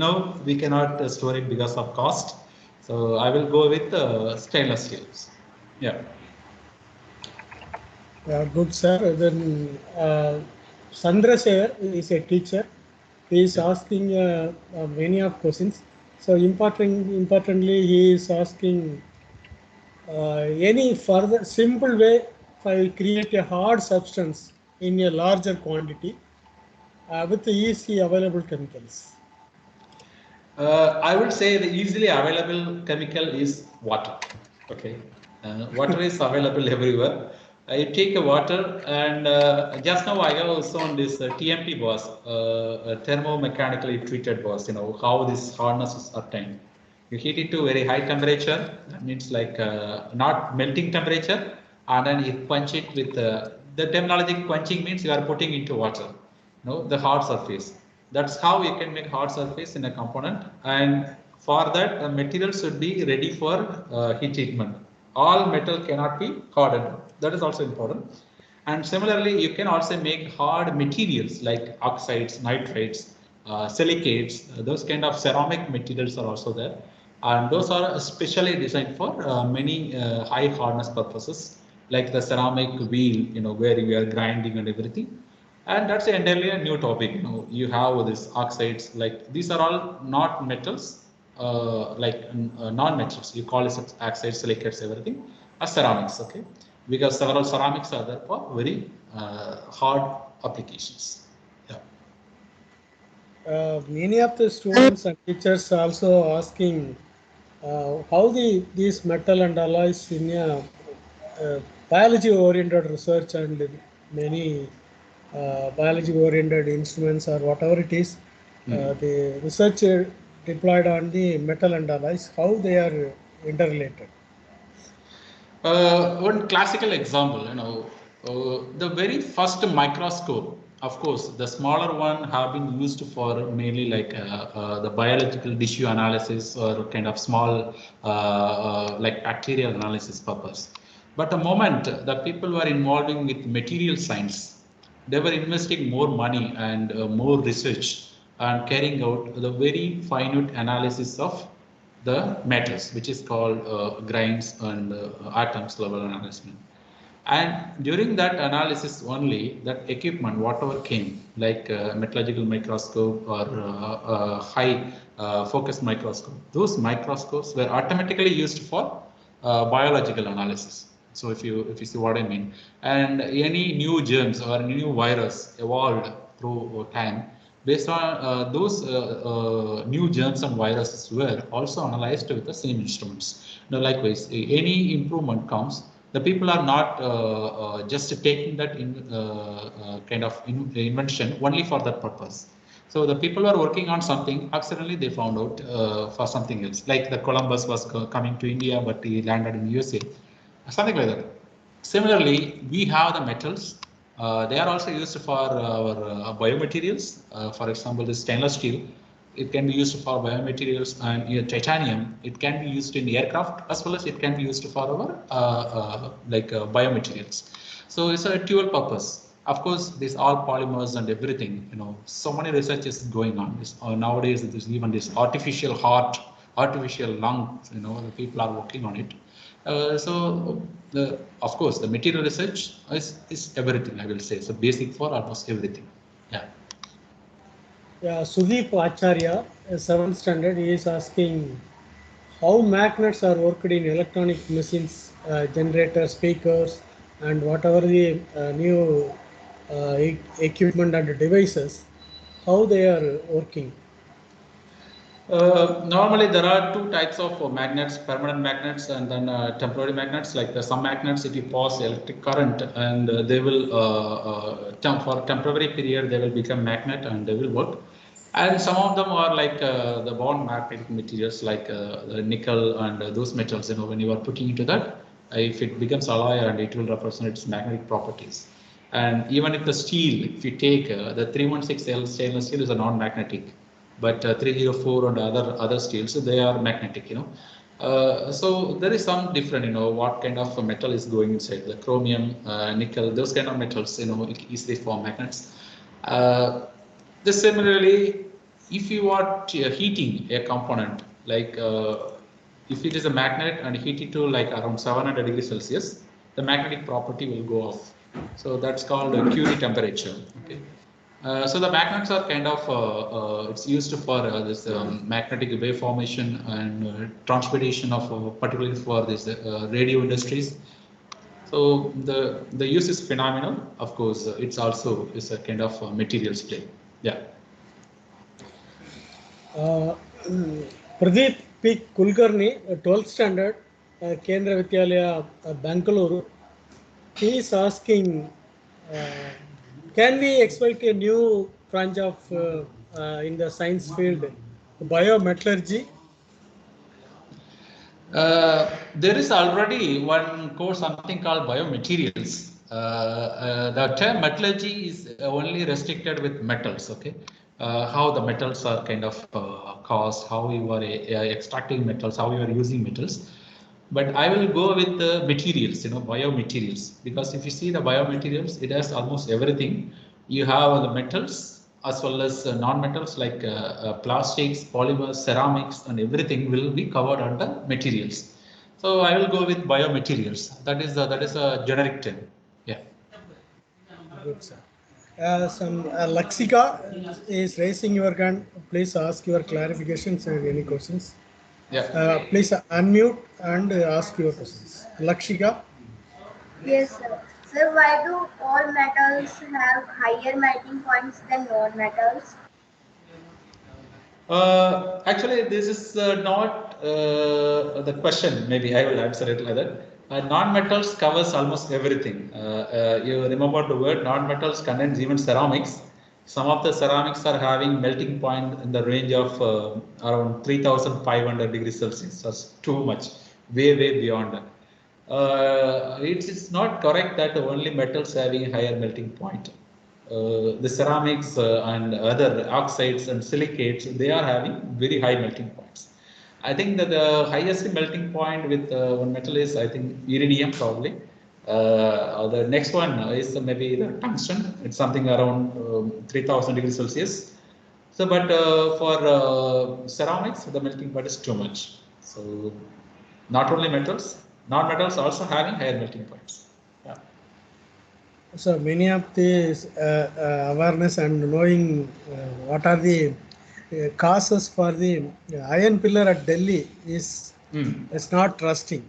Speaker 2: we cannot store it because of cost. So I will go with stainless steels. Yeah.
Speaker 1: Good, sir. Then Chandrasekhar is a teacher. He is asking many of questions. So importantly, he is asking any further simple way if I create a hard substance in a larger quantity with the easily available chemicals.
Speaker 2: I would say the easily available chemical is water. Okay, water is available everywhere. You take a water and just now I have shown this TMT was thermomechanically treated was. How this hardness is obtained. You heat it to very high temperature. That means like not melting temperature, and then you quench it with the terminology quenching means you are putting into water. The hard surface. That's how you can make hard surface in a component, and for that the material should be ready for heat treatment. All metal cannot be hardened. That is also important. And similarly, you can also make hard materials like oxides, nitrates, silicates. Those kind of ceramic materials are also there, and those are especially designed for many high hardness purposes, like the ceramic wheel, where you are grinding and everything. And that's entirely a new topic. You have this oxides, like these are all not metals, like non-metals. You call it oxides, silicates, everything as ceramics. Okay, because several ceramics are there for very hard applications. Yeah.
Speaker 1: Many of the students and teachers also asking how these metal and alloys in a biology-oriented research and many biology-oriented instruments or whatever it is, the research deployed on the metal and alloys, how they are interrelated.
Speaker 2: One classical example, the very first microscope, of course, the smaller one have been used for mainly like the biological tissue analysis or kind of small like bacterial analysis purpose. But the moment the people were involving with material science, they were investing more money and more research and carrying out the very finite analysis of the metals, which is called grains and atoms level analysis. And during that analysis only, that equipment, whatever came, like metallurgical microscope or high focus microscope, those microscopes were automatically used for biological analysis. So if you see what I mean, and any new germs or new virus evolved through time, based on those new germs and viruses were also analyzed with the same instruments. Now, likewise, any improvement comes, the people are not just taking that kind of invention only for that purpose. So the people are working on something, accidentally they found out for something else. Like the Columbus was coming to India, but he landed in USA, something like that. Similarly, we have the metals. They are also used for our biomaterials. For example, the stainless steel, it can be used for biomaterials, and titanium, it can be used in aircraft as well as it can be used for our biomaterials. So it's a dual purpose. Of course, these all polymers and everything, so many research is going on. Nowadays, there's even this artificial heart, artificial lungs, the people are working on it. So of course, the material research is everything, I will say. So basic for almost everything. Yeah.
Speaker 1: Yeah, Sudeep Acharya, 7th standard, he is asking how magnets are worked in electronic machines, generators, speakers, and whatever the new equipment and devices, how they are working.
Speaker 2: Normally, there are two types of magnets: permanent magnets and then temporary magnets. Like some magnets, if you pass electric current, and they will for temporary period they will become magnet and they will work. And some of them are like the bond magnetic materials, like the nickel and those metals. When you are putting into that, if it becomes alloy, and it will represent its magnetic properties. And even if the steel, if you take the 316L stainless steel is a non-magnetic, but 304 and other steels, so they are magnetic, so there is some different, what kind of metal is going inside. The chromium, nickel, those kind of metals, easily form magnets. This similarly, if you are heating a component, like if it is a magnet and heat it to like around 700 degrees Celsius, the magnetic property will go off. So that's called Curie temperature. Okay. So the magnets are kind of it's used for this magnetic wave formation and transportation of particularly for this radio industries. So the use is phenomenal. Of course, it's also is a kind of materials play. Yeah.
Speaker 1: Pradeep P. Kulkarni, 12th standard, Kendra Vidyalaya, Bangalore. He is asking, can we expect a new branch of in the science field, biometallurgy?
Speaker 2: There is already one course, something called biomaterials. The term metallurgy is only restricted with metals. Okay, how the metals are kind of caused, how you are extracting metals, how you are using metals. But I will go with the materials, biomaterials, because if you see the biomaterials, it has almost everything. You have the metals as well as non-metals like plastics, polymers, ceramics, and everything will be covered under materials. So I will go with biomaterials. That is a generic term. Yeah.
Speaker 1: Good, sir. Some Laxika is raising your hand. Please ask your clarifications or any questions.
Speaker 2: Yeah.
Speaker 1: Please unmute and ask your questions. Lakshika.
Speaker 5: Yes, sir. Sir, why do all metals have higher melting points than non-metals?
Speaker 2: Actually, this is not the question. Maybe I will answer it like that. Non-metals covers almost everything. You remember the word non-metals contains even ceramics. Some of the ceramics are having melting point in the range of around 3,500 degrees Celsius. That's too much, way beyond. It is not correct that only metals having higher melting point. The ceramics and other oxides and silicates, they are having very high melting points. I think that the highest melting point with one metal is, I think, iridium probably. The next one is maybe the tungsten. It's something around 3,000 degrees Celsius. So, but for ceramics, the melting point is too much. So, not only metals, non-metals also having higher melting points. Yeah.
Speaker 1: So many of these awareness and knowing what are the causes for the iron pillar at Delhi is not trusting.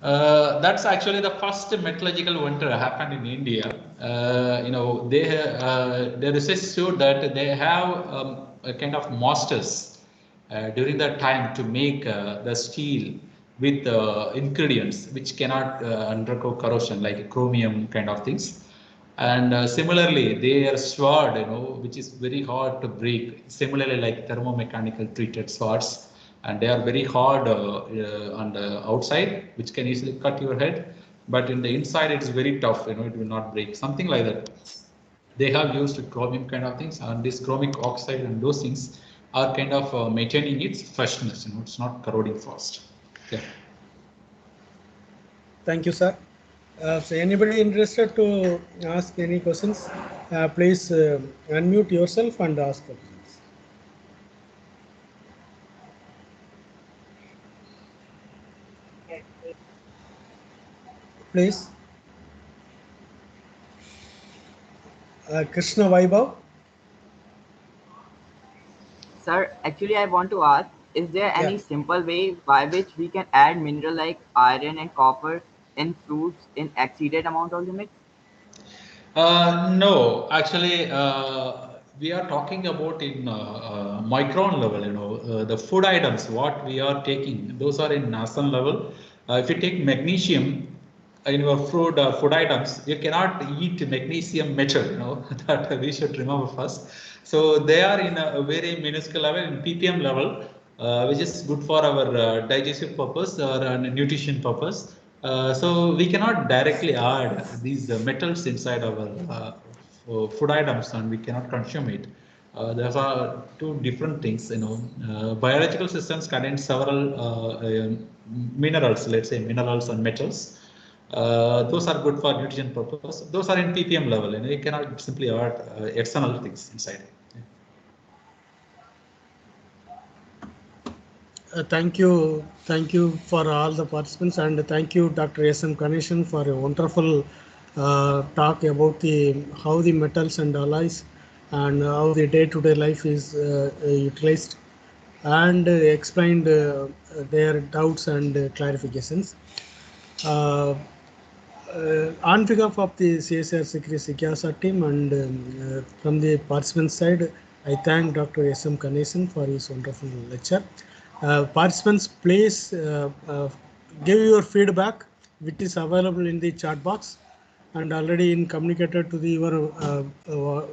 Speaker 2: That's actually the first metallurgical wonder happened in India. The research showed that they have a kind of masters during that time to make the steel with ingredients which cannot undergo corrosion, like chromium kind of things. And similarly, they are sword, which is very hard to break. Similarly, like thermomechanical treated swords, and they are very hard on the outside, which can easily cut your head, but in the inside it is very tough. It will not break. Something like that. They have used chromium kind of things, and this chromic oxide and those things are kind of maintaining its freshness. It's not corroding fast. Yeah.
Speaker 1: Thank you, sir. So anybody interested to ask any questions, please unmute yourself and ask questions. Please. Krishna Vaibhav.
Speaker 6: Sir, actually I want to ask, is there any simple way by which we can add mineral like iron and copper in fruits in exceeded amount or limits?
Speaker 2: No, actually, we are talking about in micron level. The food items, what we are taking, those are in nasan level. If you take magnesium in your food items, you cannot eat magnesium metal. That we should remember first. So they are in a very minuscule level, in ppm level, which is good for our digestive purpose or nutrition purpose. So we cannot directly add these metals inside our food items, and we cannot consume it. Those are two different things. Biological systems contain several minerals, let's say minerals and metals. Those are good for nutrition purpose. Those are in ppm level, and you cannot simply add external things inside.
Speaker 1: Thank you for all the participants, and thank you, Dr. S.M. Ganesan, for a wonderful talk about how the metals and alloys and how the day-to-day life is utilized, and explained their doubts and clarifications. On behalf of the CSIR CECRI JIGYASA team and from the participant side, I thank Dr. S.M. Ganesan for his wonderful lecture. Participants, please give your feedback, which is available in the chat box and already communicated to your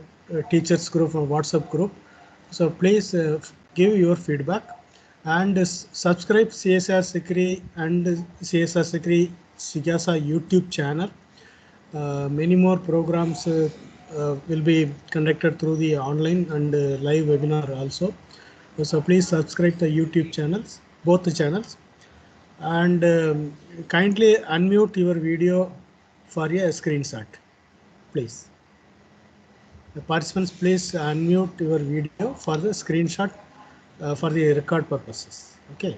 Speaker 1: teachers group or WhatsApp group. So please give your feedback and subscribe CSIR CECRI and CSIR CECRI JIGYASA YouTube channel. Many more programs will be conducted through the online and live webinar also. So please subscribe the YouTube channels, both the channels, and kindly unmute your video for a screenshot, please. The participants, please unmute your video for the screenshot for the record purposes. Okay.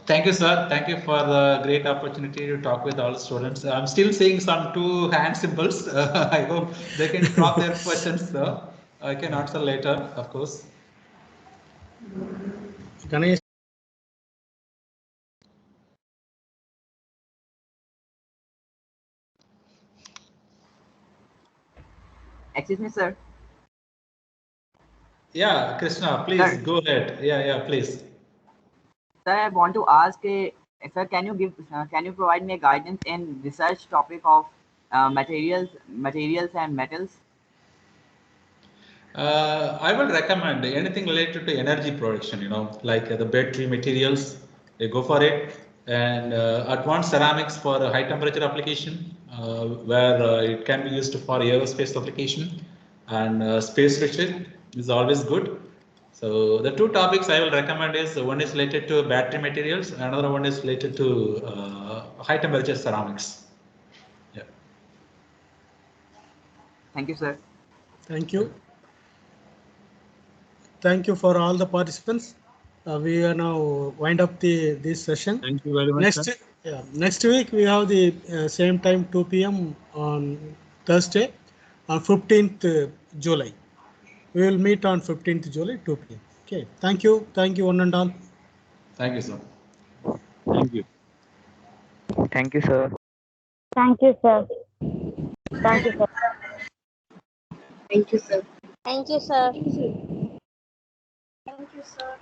Speaker 2: Thank you, sir. Thank you for the great opportunity to talk with all students. I'm still seeing some two hand symbols. I hope they can drop their questions, sir. I can answer later, of course.
Speaker 1: Ganesh.
Speaker 6: Excuse me, sir.
Speaker 2: Yeah, Krishna, please
Speaker 6: Sir.
Speaker 2: go ahead. Yeah, please.
Speaker 6: Sir, I want to ask, sir, can you provide me a guidance in research topic of materials and metals?
Speaker 2: I will recommend anything related to energy production, like the battery materials, go for it. And advanced ceramics for high temperature application, where it can be used for aerospace application, and space research is always good. So the two topics I will recommend is one is related to battery materials, another one is related to high temperature ceramics. Yeah.
Speaker 6: Thank you, sir.
Speaker 1: Thank you. Thank you for all the participants. We are now wind up this session.
Speaker 7: Thank you very much, sir.
Speaker 1: Next week we have the same time 2 p.m. on Thursday on 15th July. We will meet on 15th July 2 p.m. Okay. Thank you one and all.
Speaker 2: Thank you, sir.
Speaker 7: Thank you.
Speaker 3: Thank you, sir.
Speaker 8: Thank you, sir. Thank you, sir.
Speaker 4: Thank you, sir.
Speaker 8: Thank you, sir.
Speaker 5: Thank you, sir.